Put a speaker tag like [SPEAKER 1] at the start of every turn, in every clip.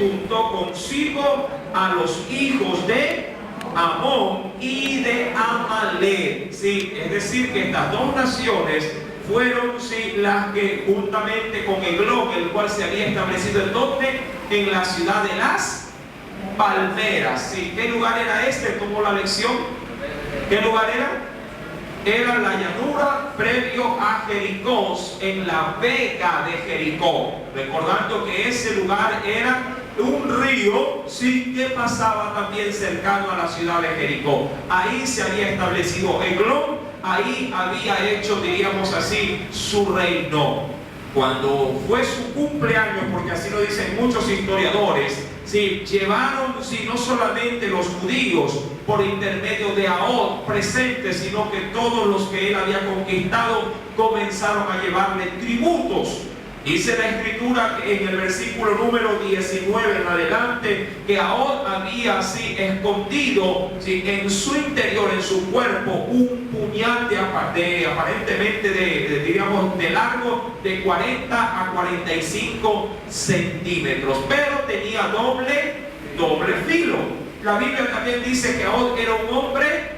[SPEAKER 1] juntó consigo a los hijos de Amón y de Amalek. Sí, es decir, que estas dos naciones fueron las que juntamente con Eglón, el cual se había establecido en donde, en la ciudad de las palmeras. Sí, ¿qué lugar era este? Tomó la lección. ¿Qué lugar era? Era la llanura previo a Jericó, en la vega de Jericó, recordando que ese lugar era un río, sí, que pasaba también cercano a la ciudad de Jericó. Ahí se había establecido Eglón, ahí había hecho, diríamos así, su reino. Cuando fue su cumpleaños, porque así lo dicen muchos historiadores, sí, llevaron, sí, no solamente los judíos por intermedio de Ahod presentes, sino que todos los que él había conquistado comenzaron a llevarle tributos. Dice la escritura en el versículo número 19 en adelante que Ahod había así escondido, ¿sí?, en su interior, en su cuerpo, un puñal aparentemente diríamos de largo de 40 a 45 centímetros, pero tenía doble filo. La Biblia también dice que Ahod era un hombre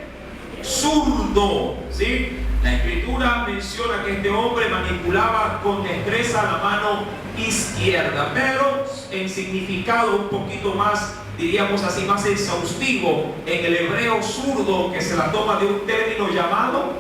[SPEAKER 1] zurdo, ¿sí? La escritura menciona que este hombre manipulaba con destreza la mano izquierda, pero en significado un poquito más, diríamos así, más exhaustivo, en el hebreo zurdo, que se la toma de un término llamado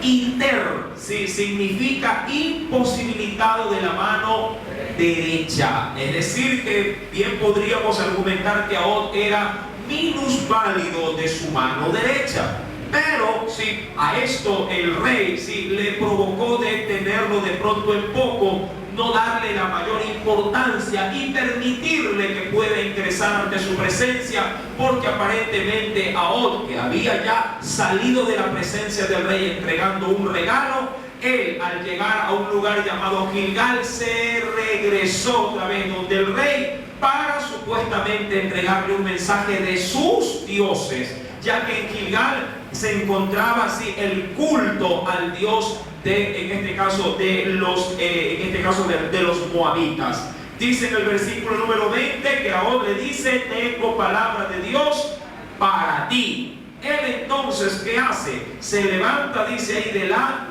[SPEAKER 1] iter, ¿sí?, significa imposibilitado de la mano derecha. Es decir, que bien podríamos argumentar que Ahod era minusválido de su mano derecha. Pero sí, a esto el rey sí le provocó de tenerlo de pronto en poco, no darle la mayor importancia y permitirle que pueda ingresar ante su presencia, porque aparentemente Ahod, que había ya salido de la presencia del rey entregando un regalo, él al llegar a un lugar llamado Gilgal se regresó otra vez donde el rey para supuestamente entregarle un mensaje de sus dioses, ya que en Gilgal se encontraba así el culto al dios en este caso de los moabitas. Dice en el versículo número 20 que Ahod le dice: tengo palabra de Dios para ti. Él entonces, ¿qué hace? Se levanta, dice ahí,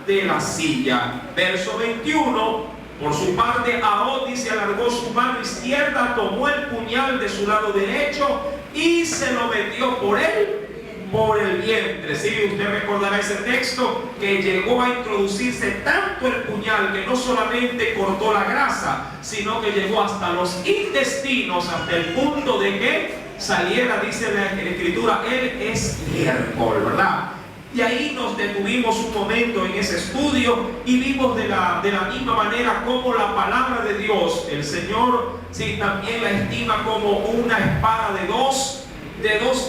[SPEAKER 1] de la silla. Verso 21. Por su parte, Ahod, dice, alargó su mano izquierda, tomó el puñal de su lado derecho y se lo metió por el vientre. Sí, usted recordará ese texto, que llegó a introducirse tanto el puñal que no solamente cortó la grasa, sino que llegó hasta los intestinos, hasta el punto de que saliera, dice la escritura, el estiércol, ¿verdad? Y ahí nos detuvimos un momento en ese estudio y vimos de la misma manera como la palabra de Dios, el Señor, sí, también la estima como una espada de dos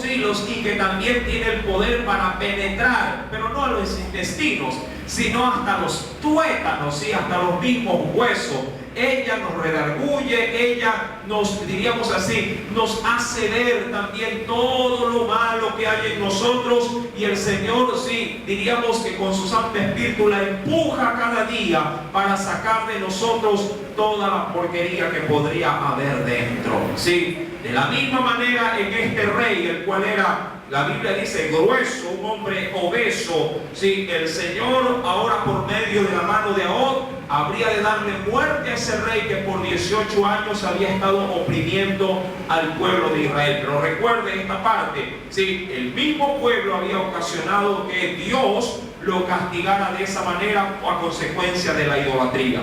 [SPEAKER 1] filos, y que también tiene el poder para penetrar, pero no a los intestinos, sino hasta los tuétanos, ¿sí?, hasta los mismos huesos. Ella nos redarguye, ella nos, diríamos así, nos hace ver también todo lo malo que hay en nosotros, y el Señor, sí, diríamos que con su Santo Espíritu la empuja cada día para sacar de nosotros toda la porquería que podría haber dentro, ¿sí? De la misma manera en este rey, el cual era, la Biblia dice, grueso, un hombre obeso, ¿sí?, el Señor ahora por medio de la mano de Ahod habría de darle muerte a ese rey que por 18 años había estado oprimiendo al pueblo de Israel. Pero recuerde esta parte, ¿sí?, el mismo pueblo había ocasionado que Dios lo castigara de esa manera a consecuencia de la idolatría.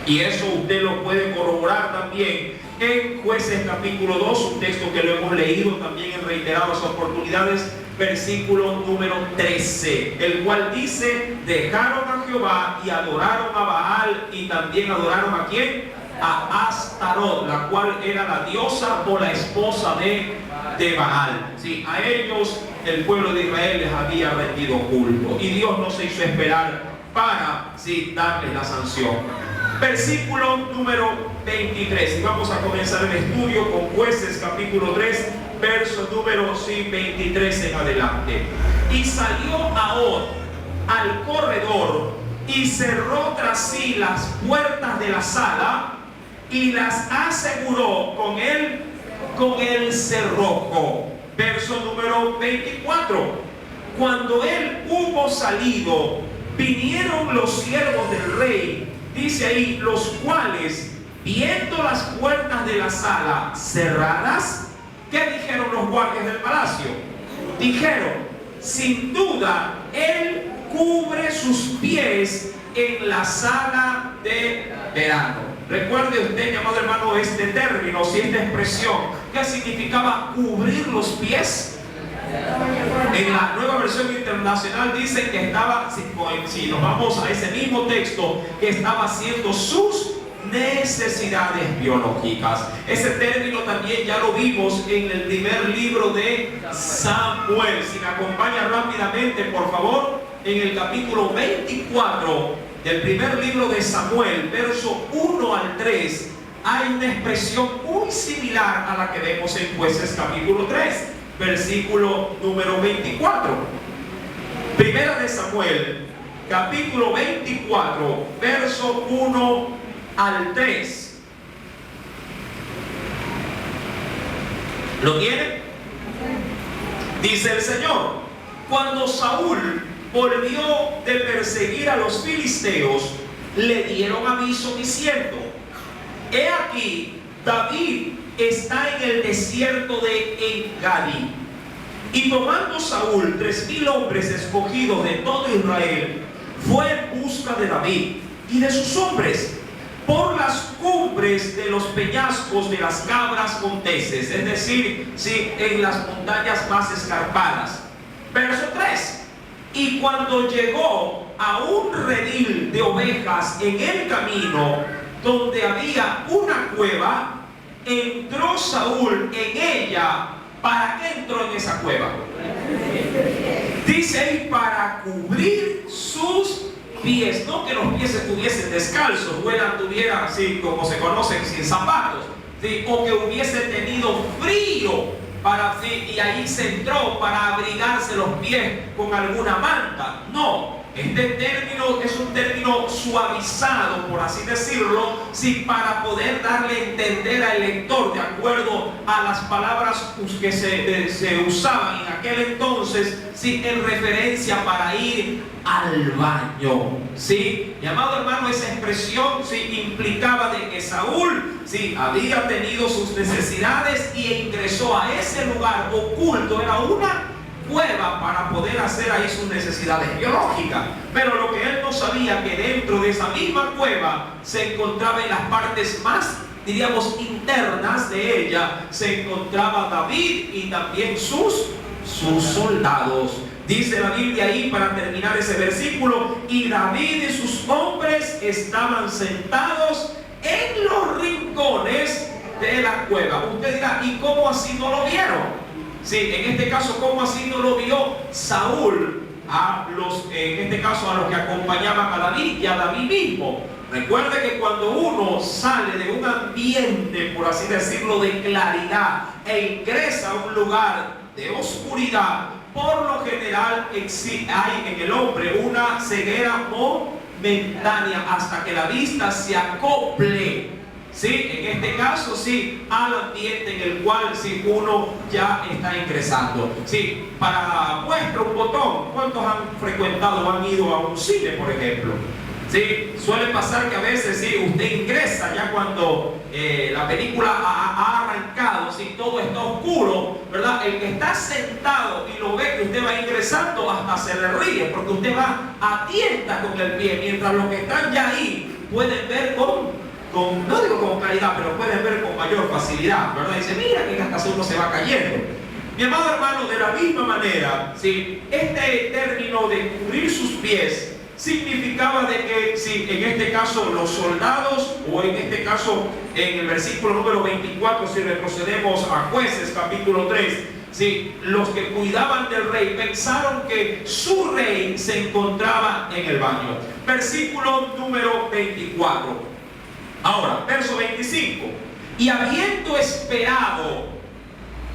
[SPEAKER 1] Y eso usted lo puede corroborar también en Jueces capítulo 2, un texto que lo hemos leído también en reiteradas oportunidades, versículo número 13, el cual dice: dejaron a Jehová y adoraron a Baal, y también adoraron ¿a quién? A Astarot, la cual era la diosa o la esposa de Baal. Sí, a ellos el pueblo de Israel les había rendido culto, y Dios no se hizo esperar para, sí, darles la sanción. Versículo número 23, y vamos a comenzar el estudio con Jueces capítulo 3, verso número 23 en adelante. Y salió Ahod al corredor y cerró tras sí las puertas de la sala y las aseguró con el con el cerrojo. Verso número 24. Cuando él hubo salido, vinieron los siervos del rey, dice ahí, los cuales, viendo las puertas de la sala cerradas, ¿qué dijeron los guardias del palacio? Dijeron, sin duda, él cubre sus pies en la sala de verano. Recuerde usted, mi amado hermano, este término, si esta expresión, ¿qué significaba cubrir los pies? En la Nueva Versión Internacional dice que estaba, si nos vamos a ese mismo texto, que estaba haciendo sus necesidades biológicas. Ese término también ya lo vimos en el primer libro de Samuel. Si me acompaña rápidamente, por favor, en el capítulo 24 del primer libro de Samuel, verso 1 al 3, hay una expresión muy similar a la que vemos en Jueces capítulo 3. Versículo número 24. Primera de Samuel, capítulo 24, verso 1 al 3. ¿Lo tiene? Dice el Señor: cuando Saúl volvió de perseguir a los filisteos, le dieron aviso diciendo: he aquí, David está en el desierto de En-Gadi. Y tomando Saúl 3,000 hombres escogidos de todo Israel, fue en busca de David y de sus hombres por las cumbres de los peñascos de las cabras monteses, es decir, sí, en las montañas más escarpadas. Verso 3. Y cuando llegó a un redil de ovejas en el camino, donde había una cueva, entró Saúl en ella. ¿Para qué entró en esa cueva? Dice ahí, para cubrir sus pies. No que los pies estuviesen descalzos, o él anduviera así como se conocen, sin zapatos, ¿sí? O que hubiese tenido frío ¿sí? Y ahí se entró para abrigarse los pies con alguna manta. No. Este término es un término suavizado, por así decirlo, sí, para poder darle a entender al lector, de acuerdo a las palabras que se usaban en aquel entonces, sí, en referencia para ir al baño. ¿Sí? Mi amado hermano, esa expresión sí implicaba de que Saúl sí había tenido sus necesidades y ingresó a ese lugar oculto. Era una cueva para poder hacer ahí sus necesidades biológicas. Pero lo que él no sabía, que dentro de esa misma cueva se encontraba, en las partes más, diríamos, internas de ella, se encontraba David y también sus soldados. Dice la Biblia ahí, para terminar ese versículo: y David y sus hombres estaban sentados en los rincones de la cueva. Usted dirá, ¿y cómo así no lo vieron? Sí, en este caso, ¿cómo así no lo vio Saúl? En este caso, a los que acompañaban a David y a David mismo. Recuerde que cuando uno sale de un ambiente, por así decirlo, de claridad e ingresa a un lugar de oscuridad, por lo general hay en el hombre una ceguera momentánea hasta que la vista se acople. Sí, en este caso sí, al ambiente en el cual sí uno ya está ingresando. Sí, para muestra un botón, ¿cuántos han frecuentado o han ido a un cine, por ejemplo? Sí, suele pasar que a veces sí, usted ingresa ya cuando la película ha arrancado, sí, todo está oscuro, ¿verdad? El que está sentado y lo ve que usted va ingresando, hasta se le ríe, porque usted va a tienta con el pie, mientras los que están ya ahí pueden ver no digo con claridad, pero pueden ver con mayor facilidad, ¿verdad? Dice, mira que hasta uno se va cayendo. Mi amado hermano, de la misma manera, ¿sí? Este término de cubrir sus pies significaba de que, sí, en este caso los soldados, o en este caso en el versículo número 24, si retrocedemos a Jueces capítulo 3, sí, los que cuidaban del rey pensaron que su rey se encontraba en el baño. Versículo número 24. Ahora, verso 25. Y habiendo esperado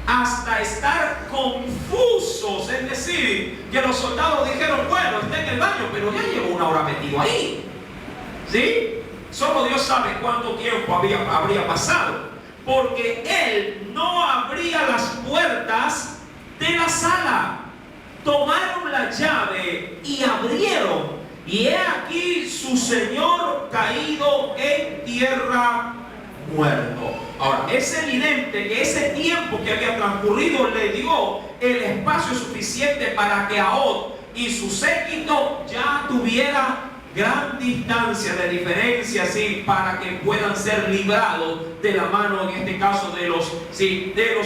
[SPEAKER 1] hasta estar confusos, es decir, que los soldados dijeron, bueno, está en el baño, pero ya llevo una hora metido ahí. ¿Sí? Solo Dios sabe cuánto tiempo habría pasado, porque él no tomaron la llave y abrieron, y he aquí su señor caído en tierra, muerto. Ahora, es evidente que ese tiempo que había transcurrido le dio el espacio suficiente para que Ahod y su séquito ya tuviera gran distancia de diferencia, ¿sí?, para que puedan ser librados de la mano, en este caso, de los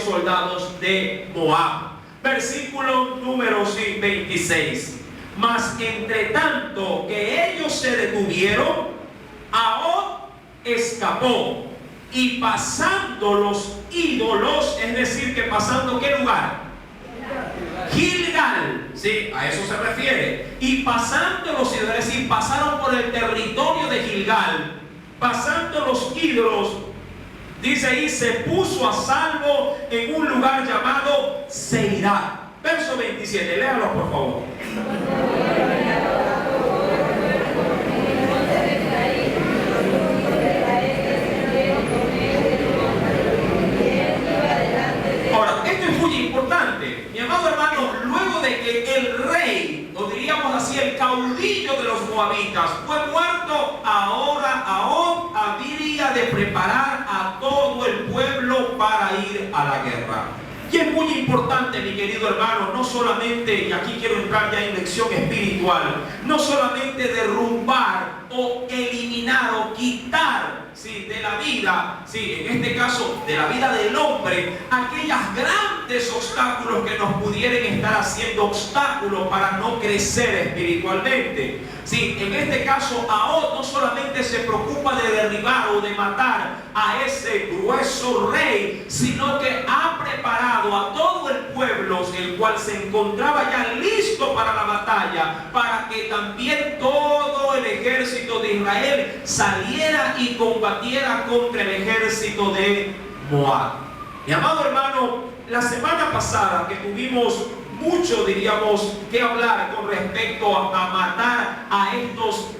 [SPEAKER 1] soldados de Moab. Versículo número 26. Mas entre tanto que ellos se detuvieron, Ahod escapó, y pasando los ídolos, es decir, que pasando ¿qué lugar? Gilgal, sí, a eso se refiere. Y pasando los ídolos, es decir, pasaron por el territorio de Gilgal, pasando los ídolos, dice ahí, se puso a salvo en un lugar llamado Seirá. Verso 27, léalo por favor. Ahora, esto es muy importante, mi amado hermano. Luego de que el rey, o diríamos así, el caudillo de los moabitas fue muerto, ahora Ahod había de preparar a todo el pueblo para ir a la guerra. Y es muy importante, mi querido hermano, no solamente, y aquí quiero entrar ya en lección espiritual, no solamente derrumbar o eliminar o quitar, ¿sí?, de la vida, ¿sí?, en este caso de la vida del hombre, aquellos grandes obstáculos que nos pudieran estar haciendo obstáculos para no crecer espiritualmente. Sí, en este caso Ahod no solamente se preocupa de derribar o de matar a ese grueso rey, sino que ha preparado a todo el pueblo, el cual se encontraba ya listo para la batalla, para que también todo el ejército de Israel saliera y combatiera contra el ejército de Moab. Mi amado hermano, la semana pasada que tuvimos mucho, diríamos, que hablar con respecto a matar a estos,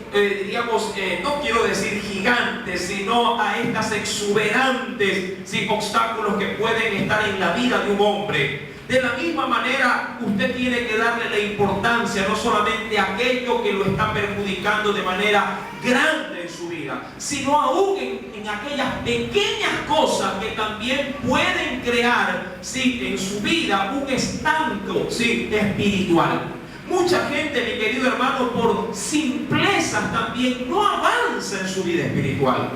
[SPEAKER 1] no quiero decir gigantes, sino a estas exuberantes, ¿sí?, obstáculos que pueden estar en la vida de un hombre. De la misma manera, usted tiene que darle la importancia no solamente a aquello que lo está perjudicando de manera grande en su vida, sino aún en aquellas pequeñas cosas que también pueden crear, ¿sí?, en su vida un estanco, ¿sí?, espiritual. Mucha gente, mi querido hermano, por simplezas también no avanza en su vida espiritual.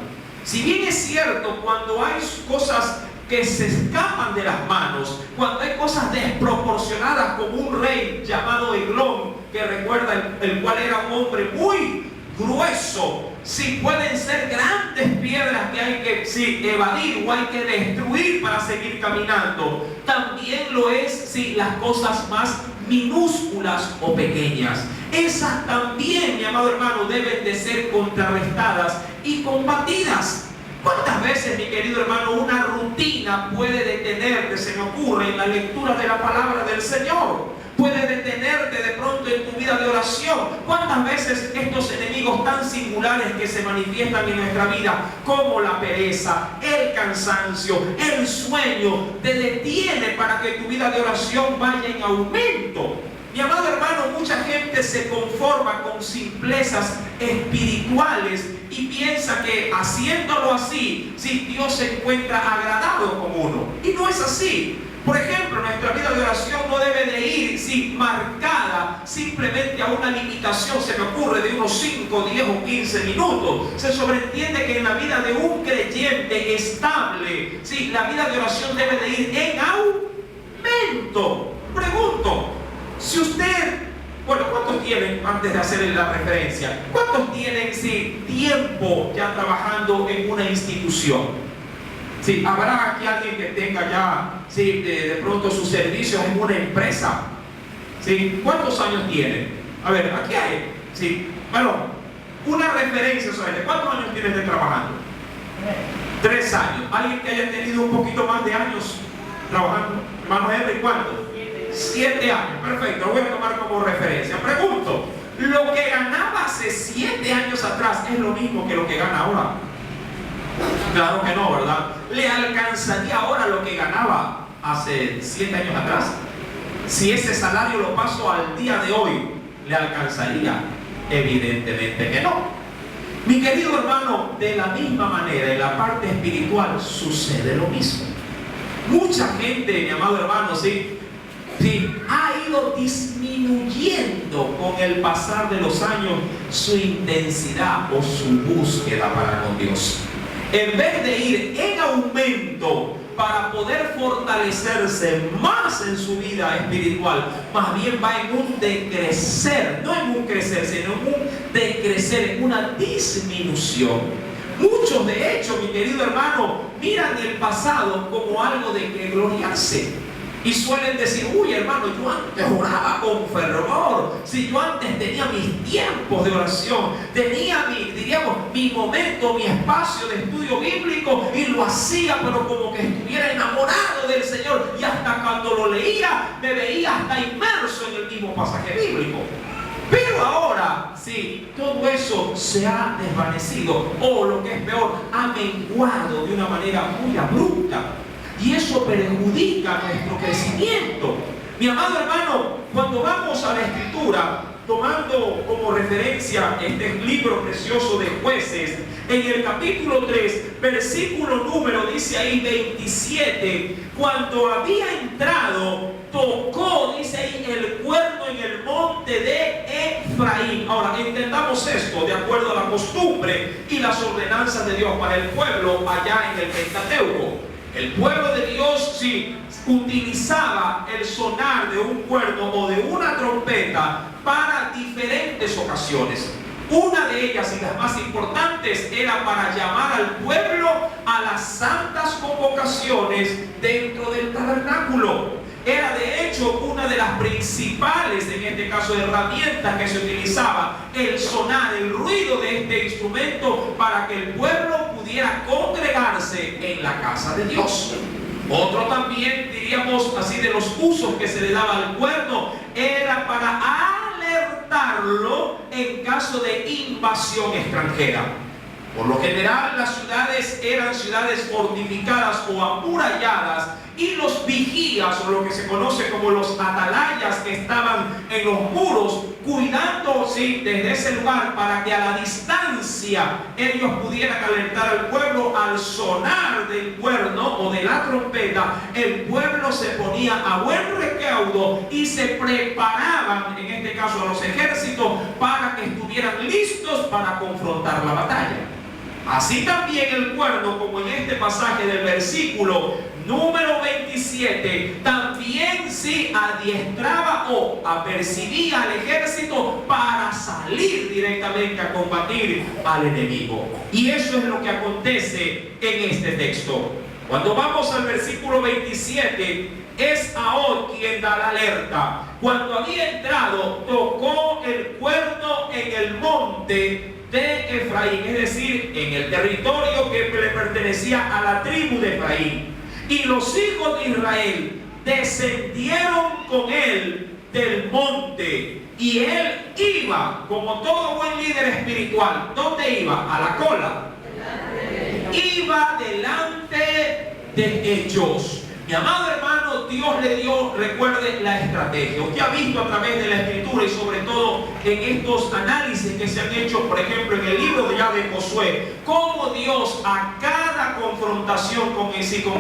[SPEAKER 1] Si bien es cierto, cuando hay cosas que se escapan de las manos, cuando hay cosas desproporcionadas, como un rey llamado Eglón, que recuerda el cual era un hombre muy grueso, sí, pueden ser grandes piedras que hay que, sí, evadir o hay que destruir para seguir caminando. También lo es, sí, las cosas más minúsculas o pequeñas. Esas también, mi amado hermano, deben de ser contrarrestadas y combatidas. ¿Cuántas veces, mi querido hermano, una rutina puede detenerte, se me ocurre, en la lectura de la palabra del Señor? Puede detenerte de pronto en tu vida de oración. ¿Cuántas veces estos enemigos tan singulares que se manifiestan en nuestra vida, como la pereza, el cansancio, el sueño, te detiene para que tu vida de oración vaya en aumento? Mi amado hermano, mucha gente se conforma con simplezas espirituales y piensa que haciéndolo así, sí, Dios se encuentra agradado con uno. Y no es así. Por ejemplo, nuestra vida de oración no debe de ir, sí, marcada simplemente a una limitación, se me ocurre, de unos 5, 10 o 15 minutos. Se sobreentiende que en la vida de un creyente estable, sí, la vida de oración debe de ir en aumento. Pregunto, si usted, bueno, ¿cuántos tienen, antes de hacer la referencia, cuántos tienen, sí, tiempo ya trabajando en una institución? Sí, ¿habrá aquí alguien que tenga ya, sí, de pronto sus servicios en una empresa? ¿Sí? ¿Cuántos años tiene? A ver, aquí hay, sí, bueno, una referencia sobre ¿cuántos años tienes de trabajando? 3 años. ¿Alguien que haya tenido un poquito más de años trabajando? Hermano Henry, ¿cuánto? 7 años. Perfecto, lo voy a tomar como referencia. Pregunto, ¿lo que ganaba hace 7 años atrás es lo mismo que lo que gana ahora? Claro que no, ¿verdad? ¿Le alcanzaría ahora lo que ganaba hace 7 años atrás? Si ese salario lo paso al día de hoy, ¿le alcanzaría? Evidentemente que no. Mi querido hermano, de la misma manera en la parte espiritual sucede lo mismo. Mucha gente, mi amado hermano, sí, ha ido disminuyendo con el pasar de los años su intensidad o su búsqueda para con Dios. En vez de ir en aumento para poder fortalecerse más en su vida espiritual, más bien va en un decrecer, no en un crecer, sino en un decrecer, en una disminución. Muchos, de hecho, mi querido hermano, miran el pasado como algo de que gloriarse. Y suelen decir, uy hermano, yo antes oraba con fervor, si yo antes tenía mis tiempos de oración, tenía mi momento, mi espacio de estudio bíblico, y lo hacía pero como que estuviera enamorado del Señor, y hasta cuando lo leía me veía hasta inmerso en el mismo pasaje bíblico. Pero ahora, sí, todo eso se ha desvanecido, o lo que es peor, ha menguado de una manera muy abrupta. Y eso perjudica nuestro crecimiento. Mi amado hermano, cuando vamos a la Escritura, tomando como referencia este libro precioso de Jueces, en el capítulo 3, versículo número, dice ahí 27, cuando había entrado, tocó, dice ahí, el cuerno en el monte de Efraín. Ahora, entendamos esto de acuerdo a la costumbre y las ordenanzas de Dios para el pueblo allá en el Pentateuco. El pueblo de Dios, sí, utilizaba el sonar de un cuerno o de una trompeta para diferentes ocasiones. Una de ellas, y las más importantes, era para llamar al pueblo a las santas convocaciones dentro del tabernáculo. Era de hecho una de las principales, en este caso, herramientas que se utilizaba, el sonar, el ruido de este instrumento para que el pueblo pudiera congregarse en la casa de Dios. Otro también, diríamos así, de los usos que se le daba al cuerno, era para alertarlo en caso de invasión extranjera. Por lo general, las ciudades eran ciudades fortificadas o amuralladas, y los vigías, o lo que se conoce como los atalayas, que estaban en los muros cuidando, sí, desde ese lugar, para que a la distancia ellos pudieran alertar al pueblo. Al sonar del cuerno o de la trompeta, el pueblo se ponía a buen recaudo y se preparaban, en este caso a los ejércitos, para que estuvieran listos para confrontar la batalla. Así también el cuerno, como en este pasaje del versículo número 27, también sí adiestraba o apercibía al ejército para salir directamente a combatir al enemigo. Y eso es lo que acontece en este texto. Cuando vamos al versículo 27, es Ahod quien da la alerta. Cuando había entrado, tocó el cuerno en el monte de Efraín, es decir, en el territorio que le pertenecía a la tribu de Efraín. Y los hijos de Israel descendieron con él del monte, y él iba, como todo buen líder espiritual, ¿dónde iba? A la cola. Iba delante de ellos. Mi amado hermano, Dios le dio, recuerde, la estrategia. Usted ha visto a través de la Escritura, y sobre todo en estos análisis que se han hecho, por ejemplo, en el libro de Josué, cómo Dios a cada confrontación con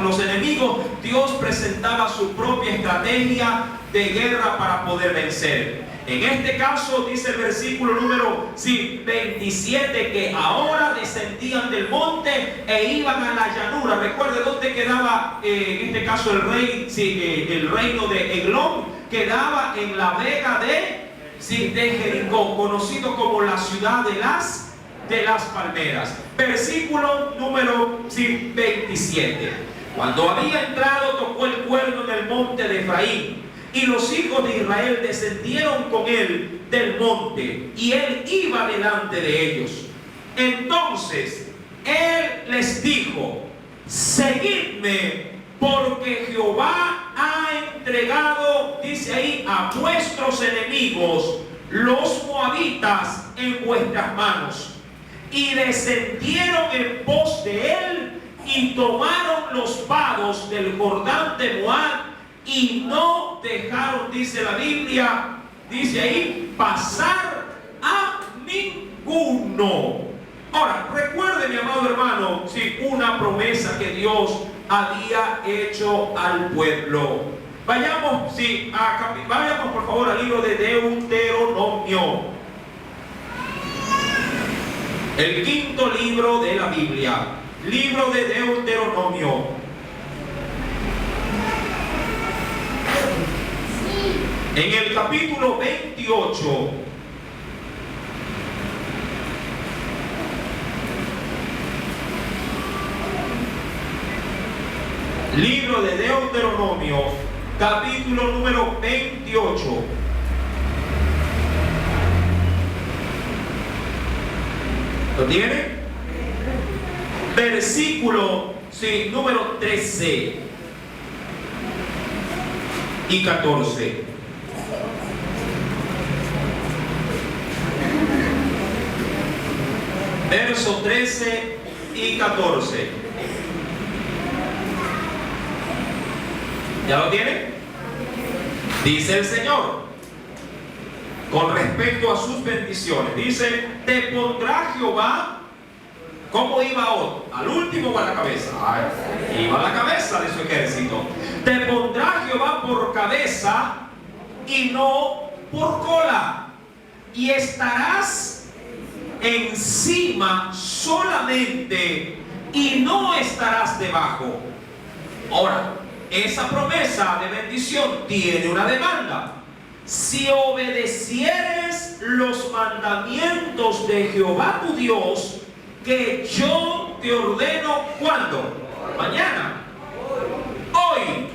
[SPEAKER 1] los enemigos, Dios presentaba su propia estrategia de guerra para poder vencer. En este caso dice el versículo número 27 que ahora descendían del monte e iban a la llanura. Recuerde dónde quedaba en este caso el reino de Eglón. Quedaba en la vega de Jericó, conocido como la ciudad de las palmeras. Versículo número 27. Cuando había entrado, tocó el cuerno en el monte de Efraín, y los hijos de Israel descendieron con él del monte, y él iba delante de ellos. Entonces él les dijo: seguidme, porque Jehová ha entregado, dice ahí, a vuestros enemigos, los moabitas, en vuestras manos. Y descendieron en pos de él, y tomaron los vados del Jordán de Moab, y no dejaron, dice la Biblia, dice ahí, pasar a ninguno. Ahora, recuerde, mi amado hermano, sí, una promesa que Dios había hecho al pueblo. Vayamos, sí, vayamos por favor al libro de Deuteronomio, el quinto libro de la Biblia, libro de Deuteronomio. En el capítulo 28. Libro de Deuteronomio, capítulo número 28. ¿Lo tiene? Versículo, sí, número 13 y 14. Verso 13 y 14. ¿Ya lo tiene? Dice el Señor con respecto a sus bendiciones. Dice, te pondrá Jehová. ¿Cómo iba Od? ¿Al último o a la cabeza? Iba a la cabeza de su ejército. Te pondrá Jehová por cabeza y no por cola, y estarás encima solamente y no estarás debajo. Ahora, esa promesa de bendición tiene una demanda. Si obedecieres los mandamientos de Jehová tu Dios, que yo te ordeno, ¿cuándo? Mañana. Hoy,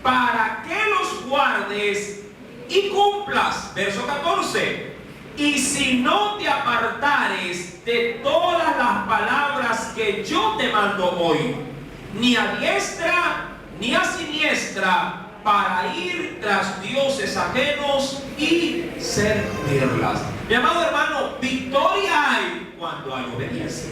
[SPEAKER 1] para que los guardes y cumplas. Verso 14. Y si no te apartares de todas las palabras que yo te mando hoy, ni a diestra ni a siniestra, para ir tras dioses ajenos y servirlas. Mi amado hermano, victoria hay cuando hay obediencia.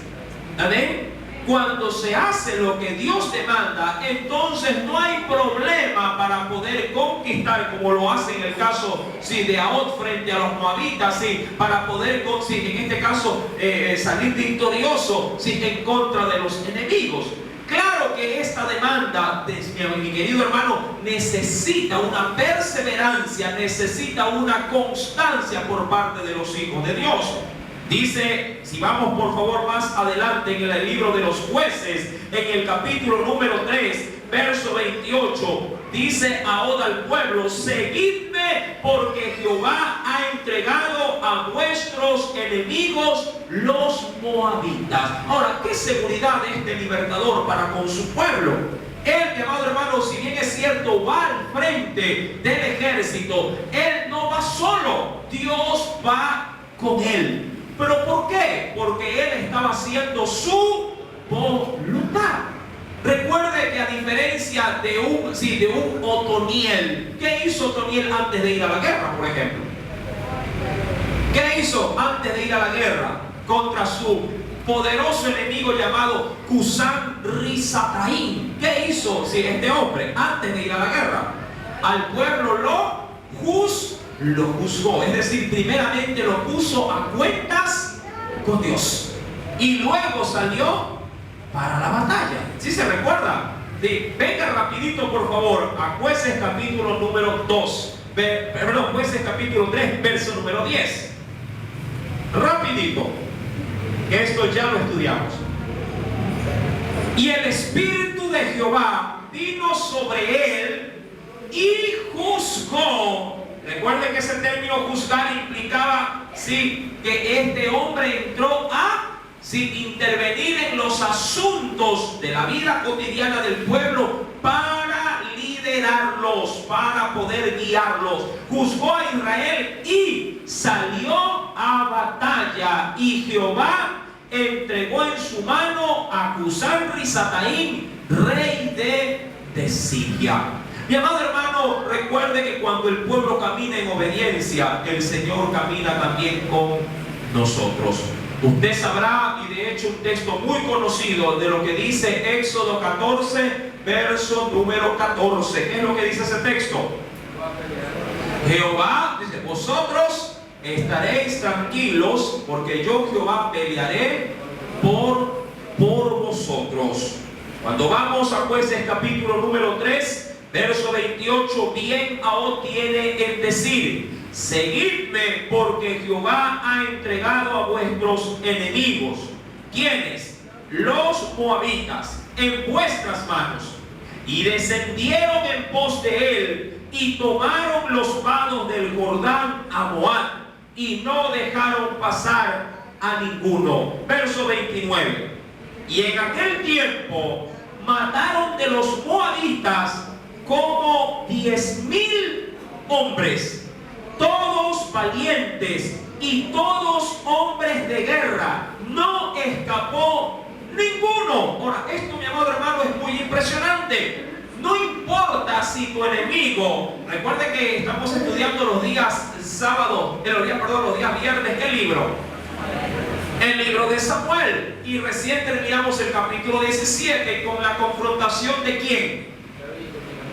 [SPEAKER 1] Amén. Cuando se hace lo que Dios demanda, entonces no hay problema para poder conquistar, como lo hace en el caso de Ahod frente a los moabitas, para poder conseguir, en este caso, salir victorioso en contra de los enemigos. Claro que esta demanda, mi querido hermano, necesita una perseverancia, necesita una constancia por parte de los hijos de Dios. Dice, si vamos por favor más adelante en el libro de los Jueces, en el capítulo número 3, verso 28, dice Ahod al pueblo, seguidme porque Jehová ha entregado a vuestros enemigos los moabitas. Ahora, ¿qué seguridad de este libertador para con su pueblo? Él, mi amado hermano, si bien es cierto, va al frente del ejército, él no va solo, Dios va con él. ¿Pero por qué? Porque él estaba haciendo su voluntad. Recuerde que a diferencia de un Otoniel, ¿qué hizo Otoniel antes de ir a la guerra, por ejemplo? ¿Qué hizo antes de ir a la guerra contra su poderoso enemigo llamado Cusán Risataim? ¿Qué hizo este hombre antes de ir a la guerra? Al pueblo lo juzgó, es decir, primeramente lo puso a cuentas con Dios y luego salió para la batalla. ¿Sí se recuerda? Venga rapidito por favor a Jueces capítulo número 2, perdón, Jueces capítulo 3, verso número 10. Rapidito, esto ya lo estudiamos. Y el Espíritu de Jehová vino sobre él y juzgó. Recuerden que ese término juzgar implicaba que este hombre entró a intervenir en los asuntos de la vida cotidiana del pueblo para liderarlos, para poder guiarlos. Juzgó a Israel y salió a batalla, y Jehová entregó en su mano a Cusán Risataim, rey de Siria. Mi amado hermano, recuerde que cuando el pueblo camina en obediencia, el Señor camina también con nosotros. Usted sabrá, y de hecho un texto muy conocido de lo que dice Éxodo 14, verso número 14. ¿Qué es lo que dice ese texto? Jehová, dice, vosotros estaréis tranquilos, porque yo Jehová pelearé por vosotros. Cuando vamos a Jueces capítulo número 3, verso 28, bien aún tiene el decir: seguidme, porque Jehová ha entregado a vuestros enemigos. ¿Quiénes? Los moabitas, en vuestras manos. Y descendieron en pos de él, y tomaron los vados del Jordán a Moab, y no dejaron pasar a ninguno. Verso 29. Y en aquel tiempo mataron de los moabitas como 10,000 hombres, todos valientes y todos hombres de guerra. No escapó ninguno. Ahora, esto, mi amado hermano, es muy impresionante. No importa si tu enemigo, recuerde que estamos estudiando los días sábados, los días viernes, ¿qué libro? El libro de Samuel. Y recién terminamos el capítulo 17 con la confrontación de ¿quién?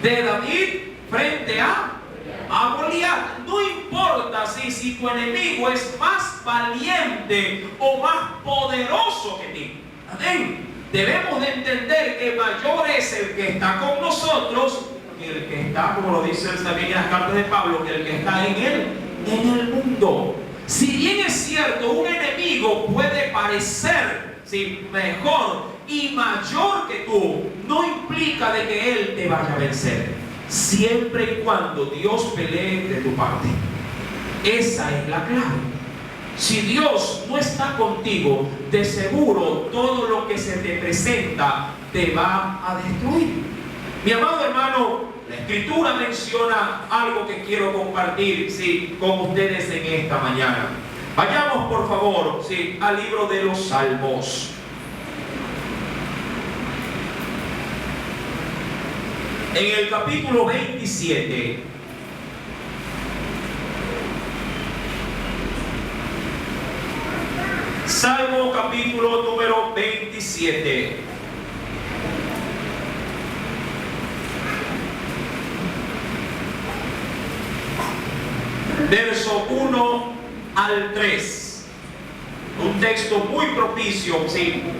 [SPEAKER 1] De David frente a Goliat. No importa si tu enemigo es más valiente o más poderoso que ti. Amén. Debemos de entender que mayor es el que está con nosotros que el que está, como lo dice también en las cartas de Pablo, que el que está en el mundo. Si bien es cierto, un enemigo puede parecer mejor y mayor que tú, no implica de que él te vaya a vencer, siempre y cuando Dios pelee de tu parte. Esa es la clave. Si Dios no está contigo, de seguro todo lo que se te presenta te va a destruir. Mi amado hermano, la Escritura menciona algo que quiero compartir con ustedes en esta mañana. Vayamos por favor al libro de los Salmos. En el capítulo 27. Salmo capítulo número 27. Verso 1 al 3. Un texto muy propicio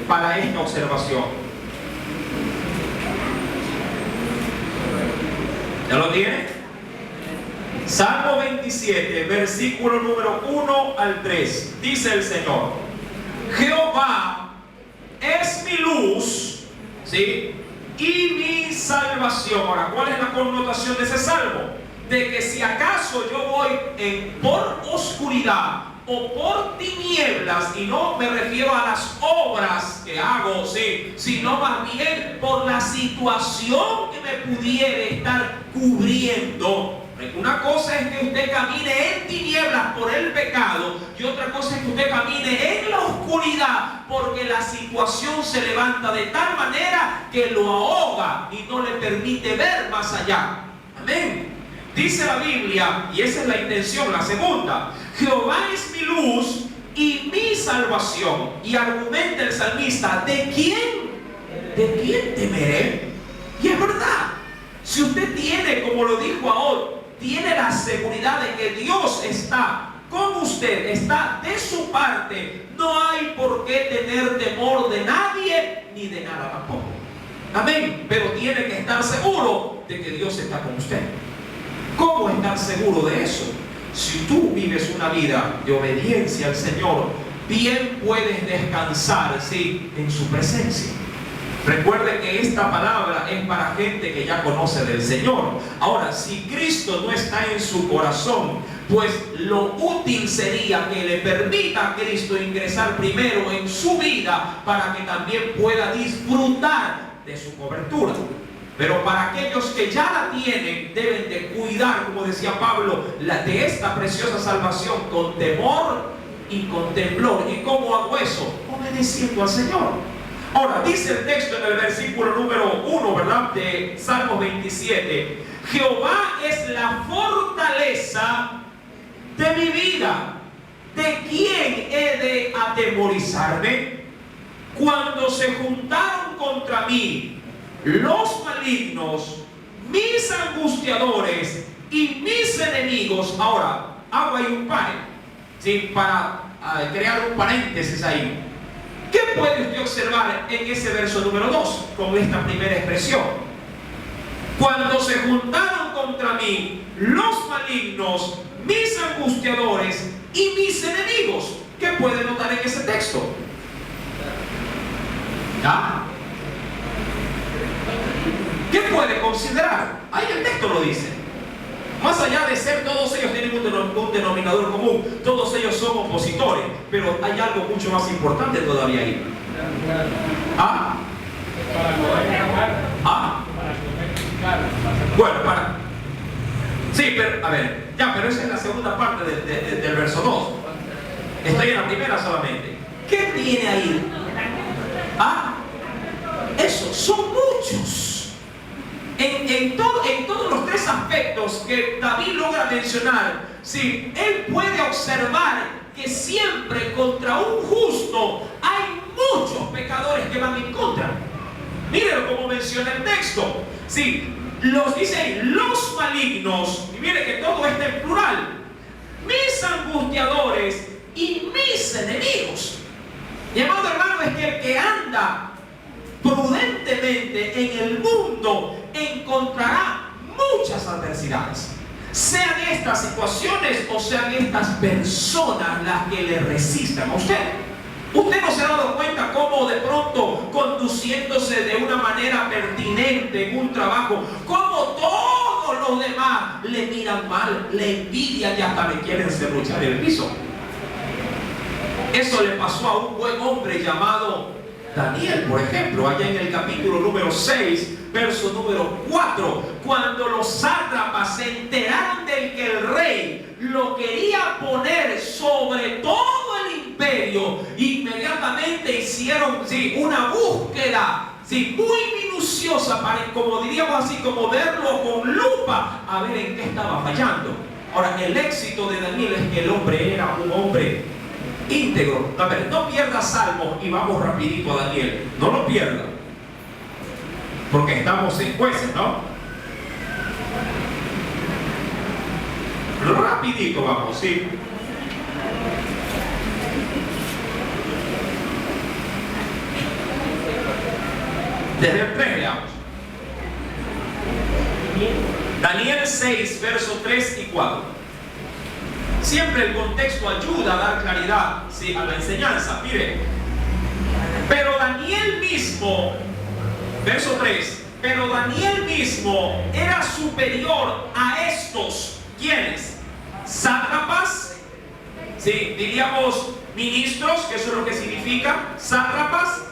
[SPEAKER 1] para esta observación. ¿Ya lo tiene? Salmo 27, versículo número 1 al 3. Dice el Señor: Jehová es mi luz, y mi salvación. Ahora, ¿cuál es la connotación de ese salmo? De que si acaso yo voy por oscuridad o por tinieblas, y no me refiero a las obras que hago, sino más bien por la situación que me pudiera estar cubriendo. Una cosa es que usted camine en tinieblas por el pecado, y otra cosa es que usted camine en la oscuridad porque la situación se levanta de tal manera que lo ahoga y no le permite ver más allá. Amén. Dice la Biblia, y esa es la intención, la segunda: Jehová es mi luz y mi salvación. Y argumenta el salmista: ¿de quién temeré? Y es verdad, si usted tiene, como lo dijo ahora, tiene la seguridad de que Dios está con usted, está de su parte, no hay por qué tener temor de nadie ni de nada tampoco. Amén. Pero tiene que estar seguro de que Dios está con usted. ¿Cómo estar seguro de eso? Si tú vives una vida de obediencia al Señor, bien puedes descansar en su presencia. Recuerde que esta palabra es para gente que ya conoce del Señor. Ahora, si Cristo no está en su corazón, pues lo útil sería que le permita a Cristo ingresar primero en su vida para que también pueda disfrutar de su cobertura. Pero para aquellos que ya la tienen, deben de cuidar, como decía Pablo, de esta preciosa salvación con temor y con temblor. ¿Y cómo hago eso? Obedeciendo al Señor. Ahora, dice el texto en el versículo número 1, ¿verdad?, de Salmos 27: Jehová es la fortaleza de mi vida. ¿De quién he de atemorizarme? Cuando se juntaron contra mí los malignos, mis angustiadores y mis enemigos. Ahora, hago ahí un par, ¿sí? Para crear un paréntesis ahí. ¿Qué puede usted observar en ese verso número 2 con esta primera expresión? Cuando se juntaron contra mí los malignos, mis angustiadores y mis enemigos. ¿Qué puede notar en ese texto? ¿Ah? ¿Qué puede considerar? Ahí el texto lo dice. Más allá de ser, todos ellos tienen un denominador común, todos ellos son opositores, pero hay algo mucho más importante todavía ahí. ¿Ah? ¿Ah? Bueno, sí, pero, a ver, ya, pero esa es la segunda parte del verso 2. Estoy en la primera solamente. ¿Qué viene ahí? ¿Ah? Eso, son muchos. En todos los tres aspectos que David logra mencionar, sí, él puede observar que siempre contra un justo hay muchos pecadores que van en contra. Mírenlo como menciona el texto. Sí, los dice ahí, los malignos, y mire que todo está en plural, mis angustiadores y mis enemigos. Mi amado hermano, es que el que anda prudentemente en el mundo encontrará muchas adversidades, sean estas situaciones o sean estas personas las que le resistan a usted. ¿Usted no se ha dado cuenta cómo de pronto, conduciéndose de una manera pertinente en un trabajo, cómo todos los demás le miran mal, le envidian y hasta le quieren serruchar el piso? Eso le pasó a un buen hombre llamado Daniel, por ejemplo, allá en el capítulo número 6, verso número 4, cuando los sátrapas se enteraron de que el rey lo quería poner sobre todo el imperio, inmediatamente hicieron, sí, una búsqueda, sí, muy minuciosa para, como diríamos así, como verlo con lupa, a ver en qué estaba fallando. Ahora, el éxito de Daniel es que el hombre era un hombre íntegro. A ver, no pierda Salmos y vamos rapidito a Daniel. No lo pierda, porque estamos en Jueces, ¿no? Rapidito vamos, ¿sí? Desde el 3 leamos. Daniel 6, versos 3 y 4. Siempre el contexto ayuda a dar claridad, ¿sí?, a la enseñanza. Mire, pero Daniel mismo, verso 3, pero Daniel mismo era superior a estos. ¿Quiénes? Sátrapas, sí, diríamos ministros, que eso es lo que significa, sátrapas,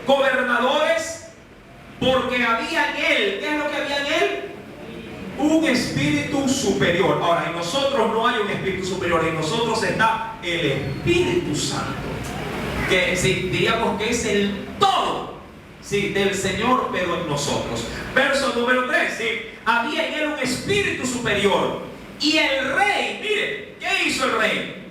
[SPEAKER 1] gobernadores, porque había en él, ¿qué es lo que había en él? Un espíritu superior. Ahora, en nosotros no hay un espíritu superior, en nosotros está el Espíritu Santo, que sí, diríamos que es el todo, sí, del Señor, pero en nosotros. Verso número 3, sí, había en él un espíritu superior. Y el rey, mire, ¿qué hizo el rey?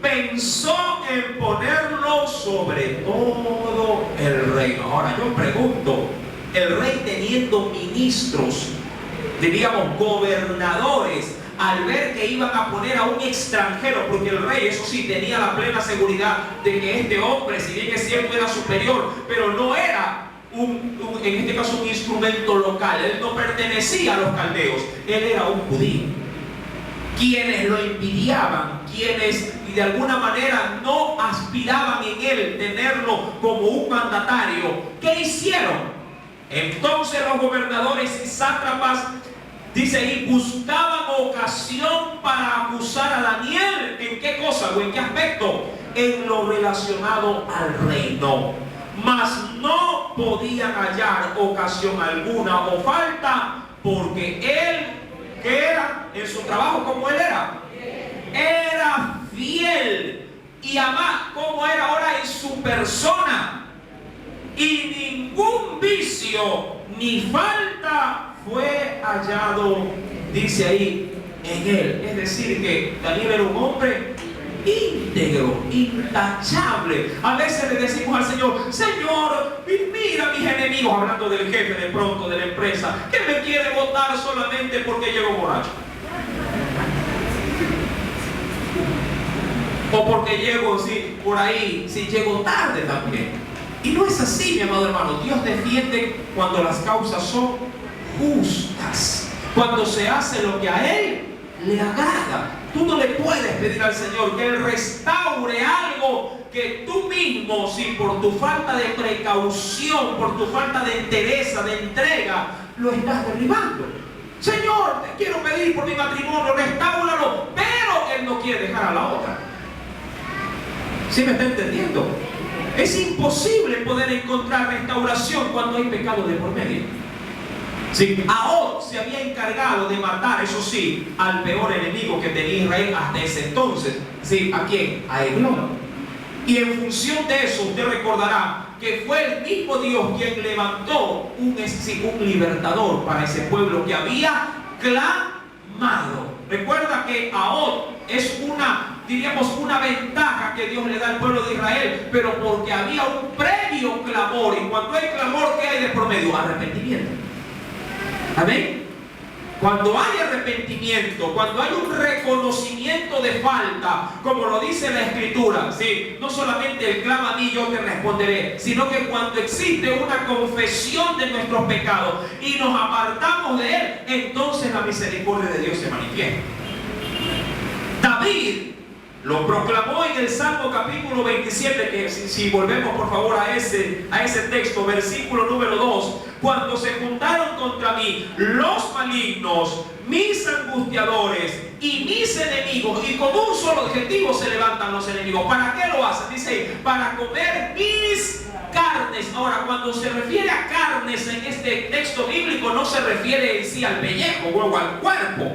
[SPEAKER 1] Pensó en ponerlo sobre todo el reino. Ahora yo pregunto, el rey teniendo ministros, diríamos gobernadores, al ver que iban a poner a un extranjero, porque el rey, eso sí, tenía la plena seguridad de que este hombre, si bien es cierto, era superior, pero no era en este caso un instrumento local. Él no pertenecía a los caldeos, él era un judío. Quienes lo envidiaban, quienes de alguna manera no aspiraban en él tenerlo como un mandatario, ¿qué hicieron? Entonces los gobernadores y sátrapas, dice ahí, buscaban ocasión para acusar a Daniel. ¿En qué cosa o en qué aspecto? En lo relacionado al reino. Mas no podían hallar ocasión alguna o falta, porque él, ¿qué era? En su trabajo, ¿cómo él era? Era fiel. Y además, ¿cómo era ahora en su persona? Y ningún vicio ni falta fue hallado, dice ahí, en él. Es decir, que Daniel era un hombre íntegro, intachable. A veces le decimos al Señor: Señor, mira mis enemigos, hablando del jefe de pronto de la empresa, que me quiere votar solamente porque llego borracho, o porque llego por ahí, si llego tarde también. Y no es así, mi amado hermano. Dios defiende cuando las causas son justas, cuando se hace lo que a Él le agrada. Tú no le puedes pedir al Señor que Él restaure algo que tú mismo, si por tu falta de precaución, por tu falta de entereza, de entrega, lo estás derribando. Señor, te quiero pedir por mi matrimonio, restáuralo, pero Él no quiere dejar a la otra. ¿Sí me está entendiendo? Es imposible poder encontrar restauración cuando hay pecado de por medio. Sí, Ahod se había encargado de matar, eso sí, al peor enemigo que tenía Israel hasta ese entonces. ¿Sí? ¿A quién? A Eglón. Y en función de eso, usted recordará que fue el mismo Dios quien levantó un libertador para ese pueblo que había clamado. Recuerda que Ahod es una ventaja que Dios le da al pueblo de Israel, pero porque había un previo clamor. Y cuando hay clamor, ¿qué hay de por medio? Arrepentimiento. Amén. Cuando hay arrepentimiento, cuando hay un reconocimiento de falta, como lo dice la Escritura, ¿sí? No solamente Él clama a mí, yo te responderé, sino que cuando existe una confesión de nuestros pecados y nos apartamos de Él, entonces la misericordia de Dios se manifiesta. David lo proclamó en el Salmo capítulo 27, que si volvemos por favor a ese texto, versículo número 2, cuando se juntaron contra mí los malignos, mis angustiadores y mis enemigos, y con un solo objetivo se levantan los enemigos. ¿Para qué lo hacen? Dice, para comer mis carnes. Ahora, cuando se refiere a carnes en este texto bíblico, no se refiere en sí al pellejo o al cuerpo,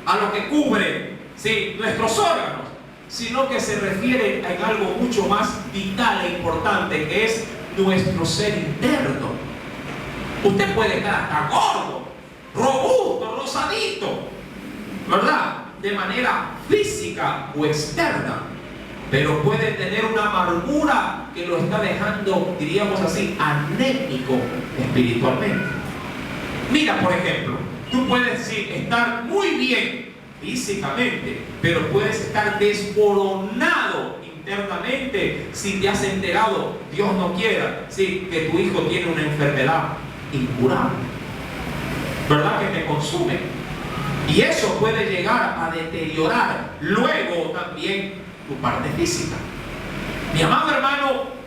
[SPEAKER 1] a lo que cubre, ¿sí?, nuestros órganos, sino que se refiere a algo mucho más vital e importante, que es nuestro ser interno. Usted puede estar hasta gordo, robusto, rosadito, ¿verdad?, de manera física o externa, pero puede tener una amargura que lo está dejando, diríamos así, anémico espiritualmente. Mira, por ejemplo, tú puedes estar muy bien físicamente, pero puedes estar desboronado internamente si te has enterado, Dios no quiera, ¿sí?, que tu hijo tiene una enfermedad incurable, ¿verdad?, que te consume. Y eso puede llegar a deteriorar luego también tu parte física. Mi amado hermano,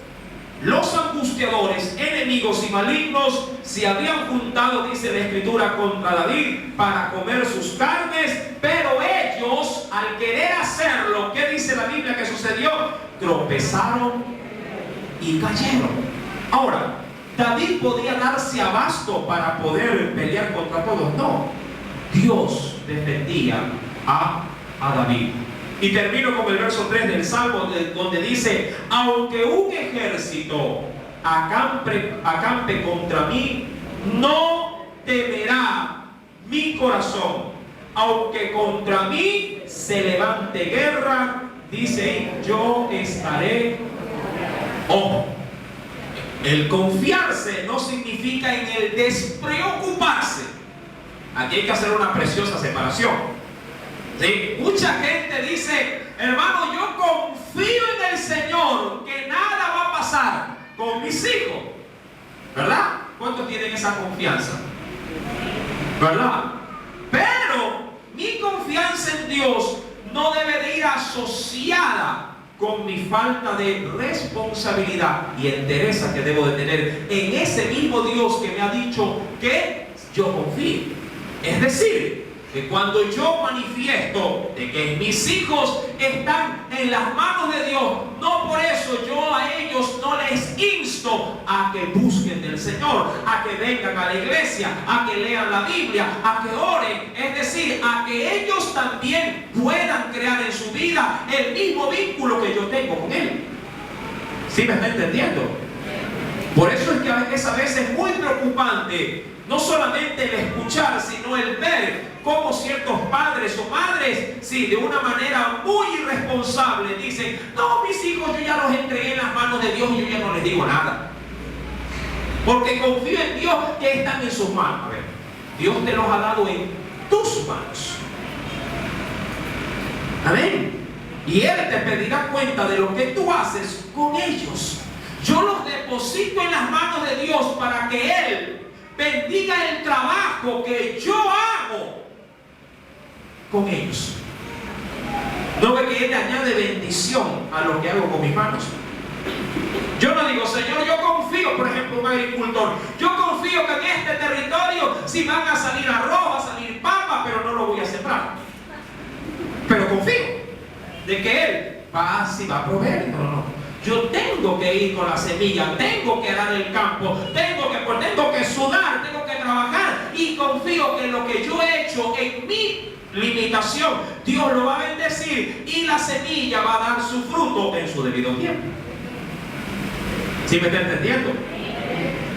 [SPEAKER 1] los angustiadores, enemigos y malignos se habían juntado, dice la Escritura, contra David para comer sus carnes, pero ellos, al querer hacerlo, ¿qué dice la Biblia que sucedió? Tropezaron y cayeron. Ahora, David podía darse abasto para poder pelear contra todos. No, Dios defendía a David. Y termino con el verso 3 del Salmo, donde dice: aunque un ejército acampe contra mí, no temerá mi corazón. Aunque contra mí se levante guerra, dice, yo estaré. Ojo, el confiarse no significa en el despreocuparse. Aquí hay que hacer una preciosa separación. ¿Sí? Mucha gente dice: hermano, yo confío en el Señor, que nada va a pasar con mis hijos, ¿verdad? ¿Cuántos tienen esa confianza? ¿Verdad? Pero mi confianza en Dios no debe de ir asociada con mi falta de responsabilidad y entereza que debo de tener en ese mismo Dios que me ha dicho que yo confío. Es decir, que cuando yo manifiesto de que mis hijos están en las manos de Dios, no por eso yo a ellos no les insto a que busquen del Señor, a que vengan a la iglesia, a que lean la Biblia, a que oren, es decir, a que ellos también puedan crear en su vida el mismo vínculo que yo tengo con Él. ¿Sí me está entendiendo? Por eso es que es a veces muy preocupante no solamente el escuchar, sino el ver cómo ciertos padres o madres, sí, de una manera muy irresponsable dicen: no, mis hijos yo ya los entregué en las manos de Dios y yo ya no les digo nada, porque confío en Dios que están en sus manos. A ver, Dios te los ha dado en tus manos. Amén. Y Él te pedirá cuenta de lo que tú haces con ellos. Yo los deposito en las manos de Dios para que Él bendiga el trabajo que yo hago con ellos. ¿No ve que Él añade bendición a lo que hago con mis manos? Yo no digo: Señor, yo confío, por ejemplo, un agricultor, yo confío que en este territorio sí van a salir arroz, va a salir papa, pero no lo voy a sembrar. Pero confío de que Él va a proveer. No. Yo tengo que ir con la semilla, tengo que arar el campo, tengo que sudar, tengo que trabajar, y confío que lo que yo he hecho en mi limitación, Dios lo va a bendecir y la semilla va a dar su fruto en su debido tiempo. ¿Sí me está entendiendo?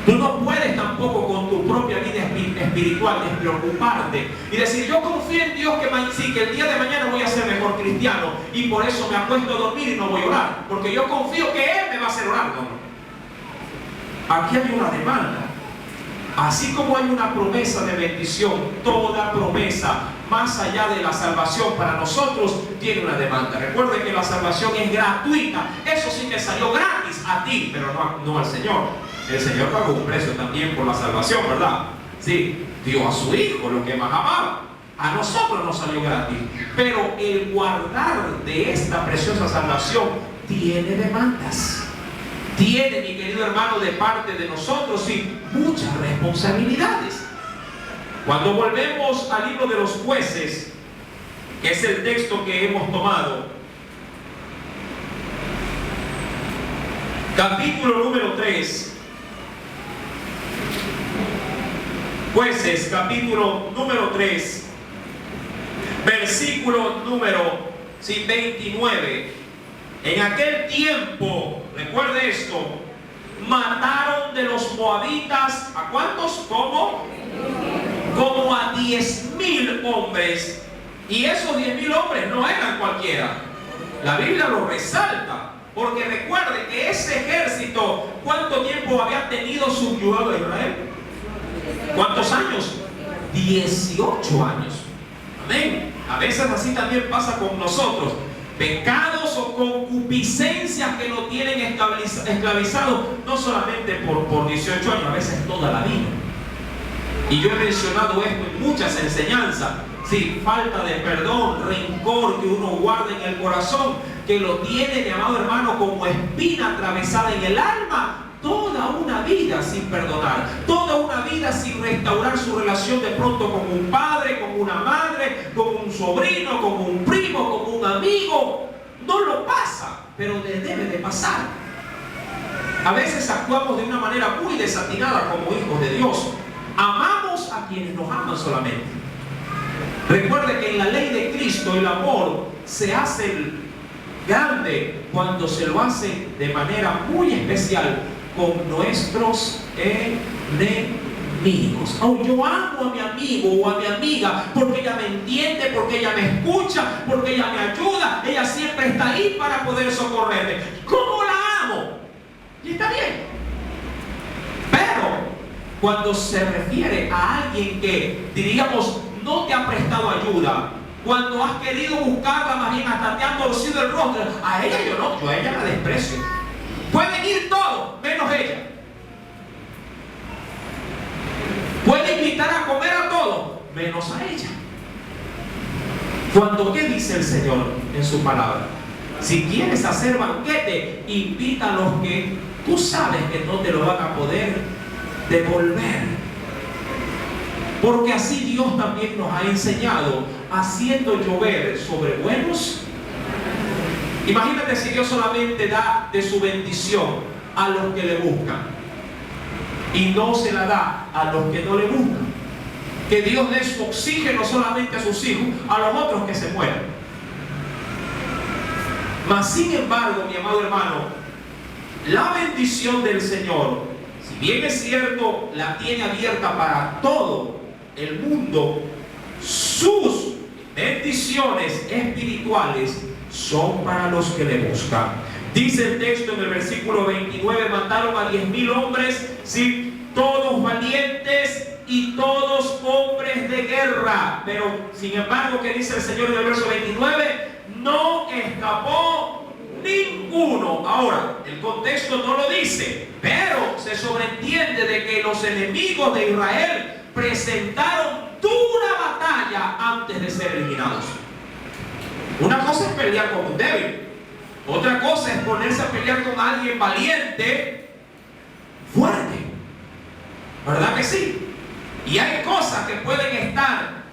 [SPEAKER 1] Tú no puedes tampoco con tu propia vida espiritual despreocuparte y decir: yo confío en Dios que el día de mañana voy a ser mejor cristiano y por eso me acuesto a dormir y no voy a orar, porque yo confío que Él me va a hacer orar. No. Aquí hay una demanda. Así como hay una promesa de bendición, toda promesa más allá de la salvación para nosotros tiene una demanda. Recuerde que la salvación es gratuita. Eso sí te salió gratis a ti, pero no al Señor. El Señor pagó un precio también por la salvación, ¿verdad? Sí, dio a su Hijo, lo que más amaba. A nosotros nos salió gratis. Pero el guardar de esta preciosa salvación tiene demandas. Tiene, mi querido hermano, de parte de nosotros, sí, muchas responsabilidades. Cuando volvemos al libro de los Jueces, que es el texto que hemos tomado, capítulo número 3, Jueces, capítulo número 3, versículo número 29. En aquel tiempo, recuerde esto, mataron de los moabitas, ¿a cuántos? Como a 10,000 hombres. Y esos 10,000 hombres no eran cualquiera. La Biblia lo resalta, porque recuerde que ese ejército, ¿cuánto tiempo había tenido subyugado a Israel? ¿Cuántos años? 18 años. Amén. A veces así también pasa con nosotros. Pecados o concupiscencias que lo tienen esclavizado, no solamente por 18 años, a veces toda la vida. Y yo he mencionado esto en muchas enseñanzas. Sí, falta de perdón, rencor que uno guarda en el corazón, que lo tiene, mi amado hermano, como espina atravesada en el alma, toda una vida sin perdonar, toda una vida sin restaurar su relación de pronto con un padre, con una madre, con un sobrino, con un primo, con un amigo. No lo pasa, pero le debe de pasar. A veces actuamos de una manera muy desatinada como hijos de Dios. Amamos a quienes nos aman solamente. Recuerde que en la ley de Cristo el amor se hace grande cuando se lo hace de manera muy especial con nuestros enemigos. Oh, yo amo a mi amigo o a mi amiga porque ella me entiende, porque ella me escucha, porque ella me ayuda, ella siempre está ahí para poder socorrerme. ¿Cómo la amo? Y está bien. Pero cuando se refiere a alguien que, diríamos, no te ha prestado ayuda, cuando has querido buscarla, más bien hasta te han torcido el rostro, a ella yo no, yo a ella la desprecio. Pueden ir todos, menos ella. Puede invitar a comer a todos, menos a ella. Cuando, ¿qué dice el Señor en su palabra? Si quieres hacer banquete, invita a los que tú sabes que no te lo van a poder devolver. Porque así Dios también nos ha enseñado, haciendo llover sobre buenos. Imagínate si Dios solamente da de su bendición a los que le buscan y no se la da a los que no le buscan. Que Dios dé su oxígeno solamente a sus hijos, a los otros que se mueran. Mas sin embargo, mi amado hermano, la bendición del Señor si bien es cierto, la tiene abierta para todo el mundo, sus bendiciones espirituales son para los que le buscan. Dice el texto en el versículo 29, mataron a 10,000 hombres, sí, todos valientes y todos hombres de guerra. Pero sin embargo, ¿qué dice el Señor en el verso 29? No escapó ninguno. Ahora, el contexto no lo dice, pero se sobreentiende de que los enemigos de Israel presentaron dura batalla antes de ser eliminados. Una cosa es pelear con un débil, otra cosa es ponerse a pelear con alguien valiente, fuerte. ¿Verdad que sí? Y hay cosas que pueden estar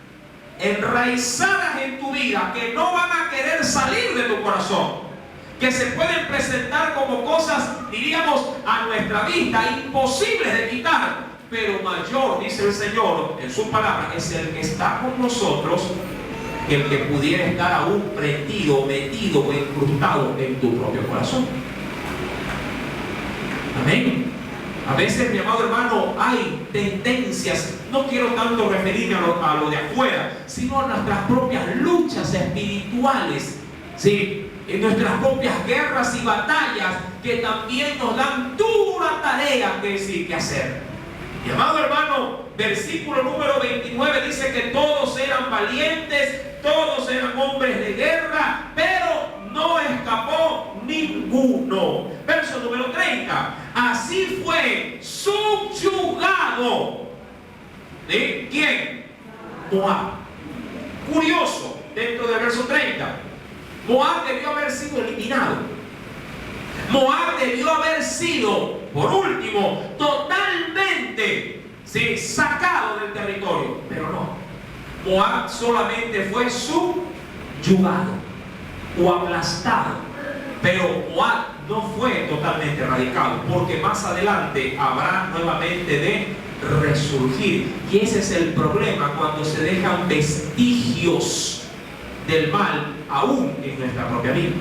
[SPEAKER 1] enraizadas en tu vida que no van a querer salir de tu corazón, que se pueden presentar como cosas, diríamos, a nuestra vista, imposibles de quitar. Pero mayor, dice el Señor en su palabra, es el que está con nosotros que el que pudiera estar aún prendido, metido o incrustado en tu propio corazón. Amén. A veces, mi amado hermano, hay tendencias, no quiero tanto referirme a lo de afuera, sino a nuestras propias luchas espirituales, ¿sí? En nuestras propias guerras y batallas que también nos dan dura tarea que hacer. Mi amado hermano, versículo número 29 dice que todos eran valientes, todos eran hombres de guerra, pero no escapó ninguno. Verso número 30. Así fue subyugado. ¿De quién? Moab. Curioso, dentro del verso 30. Moab debió haber sido eliminado. Moab debió haber sido, por último, totalmente, ¿sí?, sacado del territorio. Pero no. Moab solamente fue subyugado o aplastado. Pero Moab no fue totalmente erradicado, porque más adelante habrá nuevamente de resurgir. Y ese es el problema cuando se dejan vestigios del mal aún en nuestra propia vida.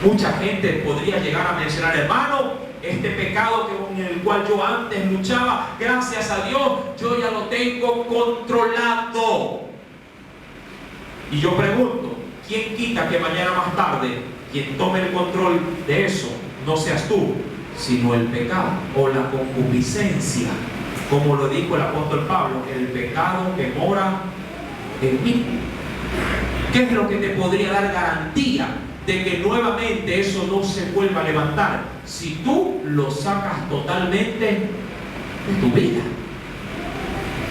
[SPEAKER 1] Mucha gente podría llegar a mencionar, hermano, este pecado con el cual yo antes luchaba, gracias a Dios, yo ya lo tengo controlado. Y yo pregunto, ¿quién quita que mañana más tarde quien tome el control de eso no seas tú, sino el pecado o la concupiscencia? Como lo dijo el apóstol Pablo, el pecado que mora en mí. ¿Qué es lo que te podría dar garantía de que nuevamente eso no se vuelva a levantar? Si tú lo sacas totalmente de tu vida,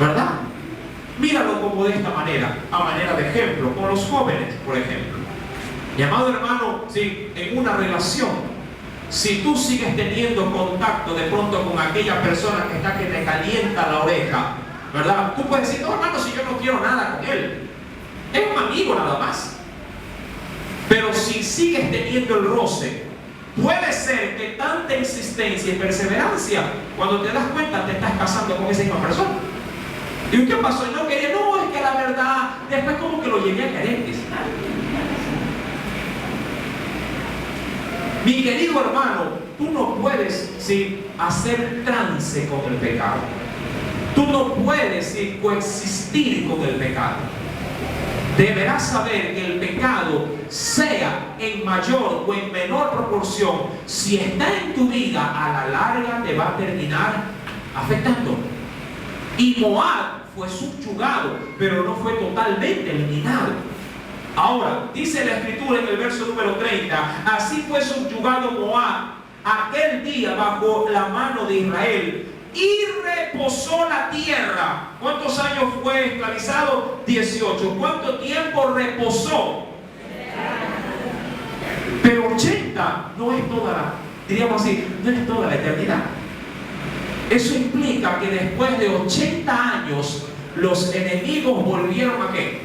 [SPEAKER 1] ¿verdad? Míralo como de esta manera, a manera de ejemplo, con los jóvenes, por ejemplo. Mi amado hermano, si en una relación, si tú sigues teniendo contacto de pronto con aquella persona que te calienta la oreja, ¿verdad? Tú puedes decir, no, hermano, si yo no quiero nada con él, es un amigo nada más. Pero si sigues teniendo el roce, puede ser que tanta insistencia y perseverancia, cuando te das cuenta te estás casando con esa misma persona. ¿Y qué pasó? Y no quería, no, es que la verdad, después como que lo llegué a querer. Mi querido hermano, tú no puedes hacer trance con el pecado. Tú no puedes coexistir con el pecado. Deberás saber que el pecado, sea en mayor o en menor proporción, si está en tu vida, a la larga te va a terminar afectando. Y Moab fue subyugado, pero no fue totalmente eliminado. Ahora, dice la Escritura en el verso número 30, así fue subyugado Moab aquel día bajo la mano de Israel, y reposó la tierra. ¿Cuántos años fue esclavizado? 18. ¿Cuánto tiempo reposó? Pero 80 no es toda, diríamos así, no es toda la eternidad. Eso implica que después de 80 años los enemigos volvieron ¿a qué?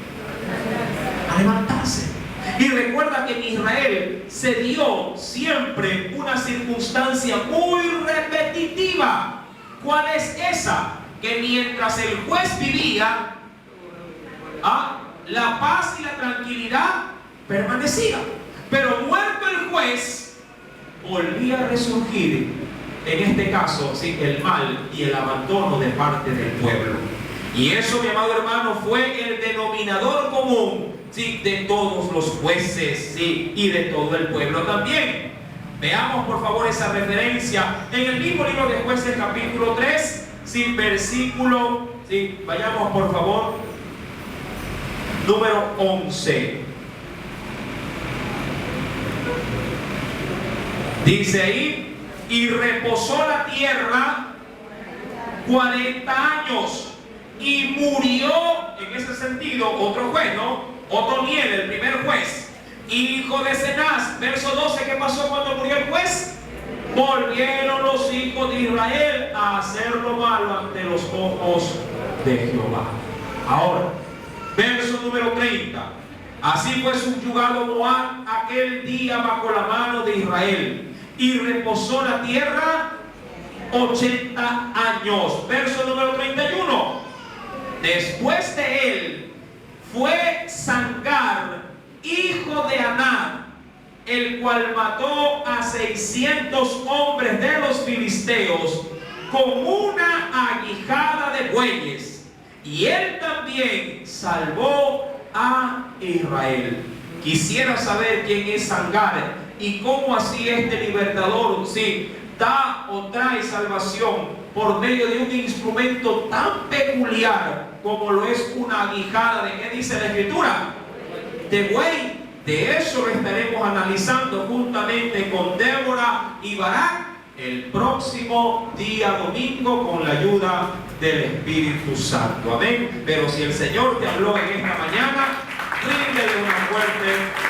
[SPEAKER 1] A levantarse. Y recuerda que en Israel se dio siempre una circunstancia muy repetitiva. ¿Cuál es esa? Que mientras el juez vivía, la paz y la tranquilidad permanecían. Pero muerto el juez, volvía a resurgir en este caso, sí, el mal y el abandono de parte del pueblo. Y eso, mi amado hermano, fue el denominador común, sí, de todos los jueces, sí, y de todo el pueblo también. Veamos por favor esa referencia en el mismo libro de Jueces, capítulo 3, sí, versículo, sí, vayamos por favor, número 11. Dice ahí: y reposó la tierra 40 años y murió, en ese sentido, otro juez, ¿no? Otoniel, el primer juez, hijo de Cenaz. Verso 12, ¿qué pasó cuando murió el juez? Volvieron los hijos de Israel a hacer lo malo ante los ojos de Jehová. Ahora, verso número 30. Así fue subyugado Moab aquel día bajo la mano de Israel, y reposó la tierra 80 años. Verso número 31. Después de él fue Sangar, hijo de Anat, el cual mató a 600 hombres de los filisteos con una aguijada de bueyes, y él también salvó a Israel. Quisiera saber quién es Sangar y cómo así este libertador, sí, da o trae salvación por medio de un instrumento tan peculiar como lo es una aguijada. ¿De qué dice la Escritura? De buey. De eso lo estaremos analizando juntamente con Débora y Barak el próximo día domingo, con la ayuda del Espíritu Santo. Amén. Pero si el Señor te habló en esta mañana, ríndele una fuerte